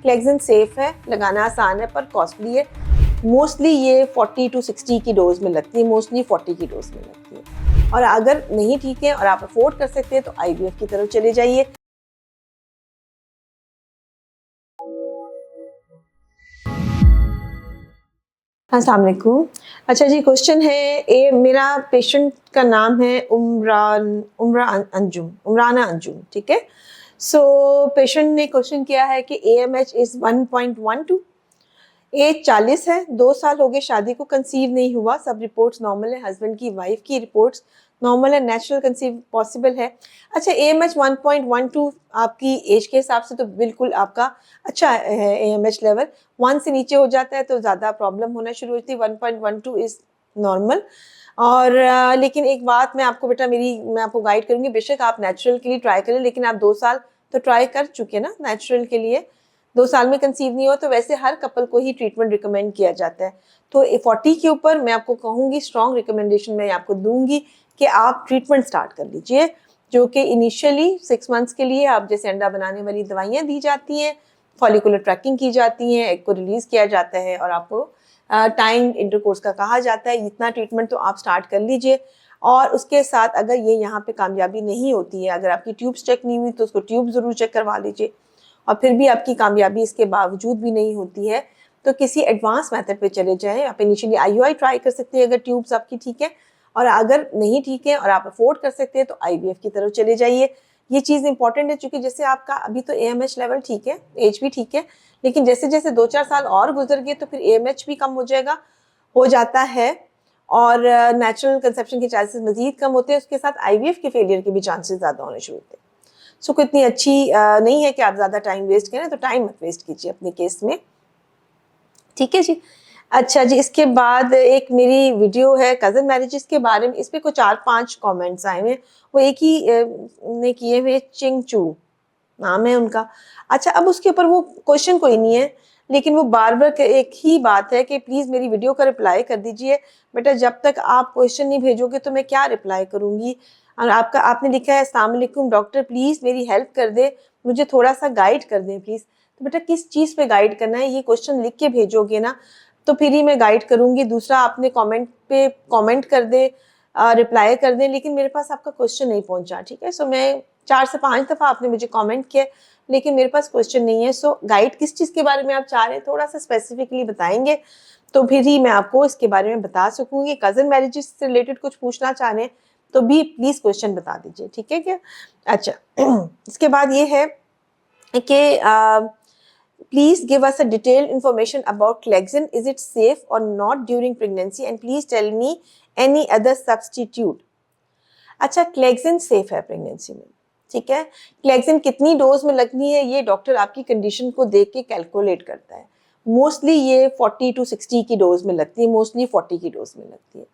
क्लेक्सिन safe है, लगाना आसान है पर कॉस्टली है। मोस्टली ये 40 to 60 की डोज में लगती है, मोस्टली 40 की डोज में लगती है। और अगर नहीं ठीक है और आप अफोर्ड कर सकते हैं तो IVF की तरफ चले जाइए। अस्सलाम वालेकुम। अच्छा जी, क्वेश्चन है मेरा पेशेंट का नाम है उमराना अंजुम, ठीक है। सो पेशेंट ने क्वेश्चन किया है कि AMH इज़ 1.12, एज 40 है, 2 साल हो गए शादी को, कंसीव नहीं हुआ, सब रिपोर्ट्स नॉर्मल है, हस्बैंड की वाइफ की रिपोर्ट्स नॉर्मल है, नेचुरल कंसीव पॉसिबल है। अच्छा, AMH 1.12 आपकी एज के हिसाब से तो बिल्कुल आपका अच्छा है। AMH लेवल 1 से नीचे हो जाता है तो ज़्यादा प्रॉब्लम होना शुरू होती है। 1.12 इज़ नॉर्मल। और लेकिन एक बात मैं आपको बेटा मैं आपको गाइड करूँगी, बेशक आप नेचुरल के लिए ट्राई करें, लेकिन आप 2 साल तो ट्राई कर चुके ना नेचुरल के लिए। 2 साल में कंसीव नहीं हो तो वैसे हर कपल को ही ट्रीटमेंट रिकमेंड किया जाता है। तो 40 के ऊपर मैं आपको कहूँगी, स्ट्रॉन्ग रिकमेंडेशन मैं आपको दूंगी कि आप ट्रीटमेंट स्टार्ट कर लीजिए, जो कि इनिशियली 6 मंथ्स के लिए आप जैसे अंडा बनाने वाली दवाइयाँ दी जाती हैं, फॉलिकुलर ट्रैकिंग की जाती हैं, एग को रिलीज किया जाता है और आपको टाइम इंटरकोर्स का कहा जाता है। इतना ट्रीटमेंट तो आप स्टार्ट कर लीजिए। और उसके साथ अगर ये यहाँ पे कामयाबी नहीं होती है, अगर आपकी ट्यूब्स चेक नहीं हुई तो उसको ट्यूब ज़रूर चेक करवा लीजिए। और फिर भी आपकी कामयाबी इसके बावजूद भी नहीं होती है तो किसी एडवांस मेथड पे चले जाएं। आप इनिशियली IUI ट्राई कर सकते हैं अगर ट्यूब्स आपकी ठीक है, और अगर नहीं ठीक है और आप अफोर्ड कर सकते हैं तो IVF की तरफ चले जाइए। ये चीज़ इंपॉर्टेंट है, चूँकि जैसे आपका अभी तो AMH लेवल ठीक है, एज भी ठीक है, लेकिन जैसे जैसे 2-4 साल और गुजर गए तो फिर AMH भी कम हो जाता है और नेचुरल कंसेप्शन के चांसेस मजीद कम होते हैं। उसके साथ IVF के फेलियर के भी चांसेस ज़्यादा होने शुरू होते हैं। सो कोई इतनी अच्छी नहीं है कि आप ज़्यादा टाइम वेस्ट करें, तो टाइम मत वेस्ट कीजिए अपने केस में, ठीक है जी। अच्छा जी, इसके बाद एक मेरी वीडियो है कज़न मैरिजेस के बारे में, इस पर कुछ 4-5 कमेंट्स आए हुए हैं। वो एक ही ने किए हुए, चिंगचू नाम है उनका। अच्छा, अब उसके ऊपर वो क्वेश्चन कोई नहीं है, लेकिन वो बार बार एक ही बात है कि प्लीज़ मेरी वीडियो का रिप्लाई कर दीजिए। बेटा, जब तक आप क्वेश्चन नहीं भेजोगे तो मैं क्या रिप्लाई करूँगी। और आपने लिखा है, अस्सलाम वालेकुम डॉक्टर, प्लीज़ मेरी हेल्प कर दे, मुझे थोड़ा सा गाइड कर दें प्लीज़। तो बेटा, किस चीज़ पे गाइड करना है, ये क्वेश्चन लिख के भेजोगे ना तो फिर ही मैं गाइड करूँगी। दूसरा, आपने कमेंट पे कमेंट कर दे, रिप्लाई कर दें, लेकिन मेरे पास आपका क्वेश्चन नहीं पहुँचा, ठीक है। सो मैं 4 से 5 दफ़ा आपने मुझे कमेंट किया, लेकिन मेरे पास क्वेश्चन नहीं है। सो गाइड किस चीज़ के बारे में आप चाह रहे हैं, थोड़ा सा स्पेसिफिकली बताएंगे तो फिर ही मैं आपको इसके बारे में बता सकूँगी। कज़न मैरिजेस से रिलेटेड कुछ पूछना चाह रहे हैं तो भी प्लीज़ क्वेश्चन बता दीजिए, ठीक है क्या। अच्छा, इसके बाद ये है कि please give us a detailed information about Clexin. Is it safe or not during pregnancy? And please tell me any other substitute. अच्छा, क्लेक्सिन सेफ है प्रेगनेंसी में, ठीक है। क्लेक्सिन कितनी डोज में लगनी है ये डॉक्टर आपकी कंडीशन को देख के कैलकुलेट करता है। मोस्टली ये 40 to 60 की डोज में लगती है, मोस्टली 40 की डोज में लगती है।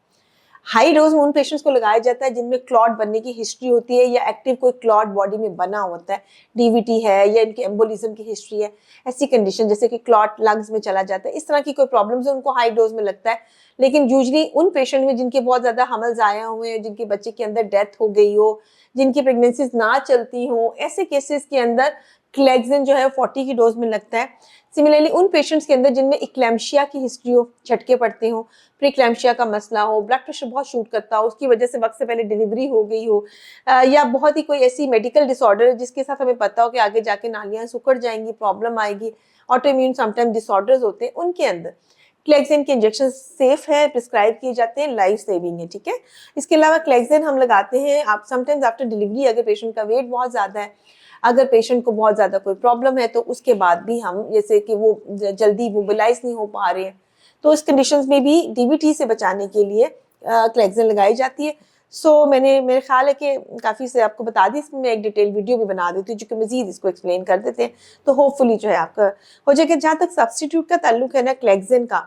हाई डोज में उन पेशेंट्स को लगाया जाता है जिनमें क्लॉट बनने की हिस्ट्री होती है या एक्टिव कोई क्लॉट बॉडी में बना होता है, DVT है या इनकी एम्बोलिज्म की हिस्ट्री है, ऐसी कंडीशन जैसे कि क्लॉट लंग्स में चला जाता है, इस तरह की कोई प्रॉब्लम्स है, उनको हाई डोज में लगता है। लेकिन यूजली उन पेशेंट में जिनके बहुत ज़्यादा हमल ज़ाया हुए हैं, जिनके बच्चे के अंदर डेथ हो गई हो, जिनकी प्रेगनेंसीज ना चलती हों, ऐसे केसेस के अंदर क्लेक्सिन जो है 40 की डोज में लगता है। सिमिलरली उन पेशेंट्स के अंदर जिनमें इक्लैम्शिया की हिस्ट्री हो, झटके पड़ते हो, प्रीक्लैम्शिया का मसला हो, ब्लड प्रेशर बहुत शूट करता हो, उसकी वजह से वक्त से पहले डिलीवरी हो गई हो, या बहुत ही कोई ऐसी मेडिकल डिसऑर्डर है जिसके साथ हमें पता हो कि आगे जाके नालियाँ सुकड़ जाएंगी, प्रॉब्लम आएगी, ऑटो इम्यून समटाइम डिसऑर्डर्स होते हैं, उनके अंदर क्लेक्सिन के इंजेक्शन सेफ है, प्रिस्क्राइब किए जाते हैं, लाइफ सेविंग है, ठीक है। इसके अलावा क्लेक्सिन हम लगाते हैं आप समटाइम्स आफ्टर डिलीवरी, अगर पेशेंट का वेट बहुत ज़्यादा है, अगर पेशेंट को बहुत ज़्यादा कोई प्रॉब्लम है तो उसके बाद भी हम, जैसे कि वो जल्दी मोबिलाइज नहीं हो पा रहे हैं, तो इस कंडीशंस में भी DVT से बचाने के लिए क्लेक्सिन लगाई जाती है। सो मेरे ख्याल है कि काफ़ी से आपको बता दी, इसमें मैं एक डिटेल वीडियो भी बना देती हूँ जो कि मज़ीद इसको एक्सप्लेन कर देते हैं, तो होपफुली जो है आपका हो जाएगा। जहाँ तक सब्सटीट्यूट का ताल्लुक है ना क्लेक्सिन का,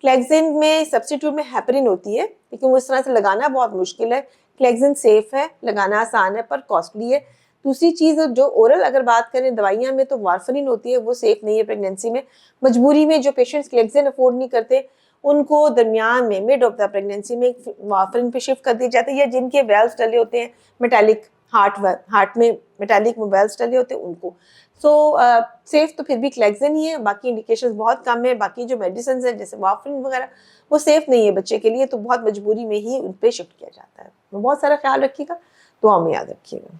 क्लेक्सिन में सब्सटीट्यूट में हेपरिन होती है, लेकिन वो इस तरह से लगाना बहुत मुश्किल है। क्लेक्सिन सेफ है, लगाना आसान है पर कॉस्टली है। दूसरी चीज़ जो ओरल अगर बात करें दवाइयाँ में, तो वार्फरिन होती है, वो सेफ नहीं है प्रेगनेंसी में। मजबूरी में जो पेशेंट्स क्लेक्सिन अफोर्ड नहीं करते उनको दरमियान में मिड ऑफ द प्रेगनेंसी में वार्फरिन पे शिफ्ट कर दी जाती है, या जिनके वेल्व्स डले होते हैं मेटालिक, हार्ट में मेटालिक वेल्व्स डले होते हैं उनको। सो सेफ तो फिर भी क्लेक्सिन ही है, बाकी इंडिकेशंस बहुत कम है। बाकी जो मेडिसिन है जैसे वाफरिन वगैरह वो सेफ नहीं है बच्चे के लिए, तो बहुत मजबूरी में ही उन पर शिफ्ट किया जाता है। बहुत सारा ख्याल रखिएगा, दुआ में याद रखिएगा।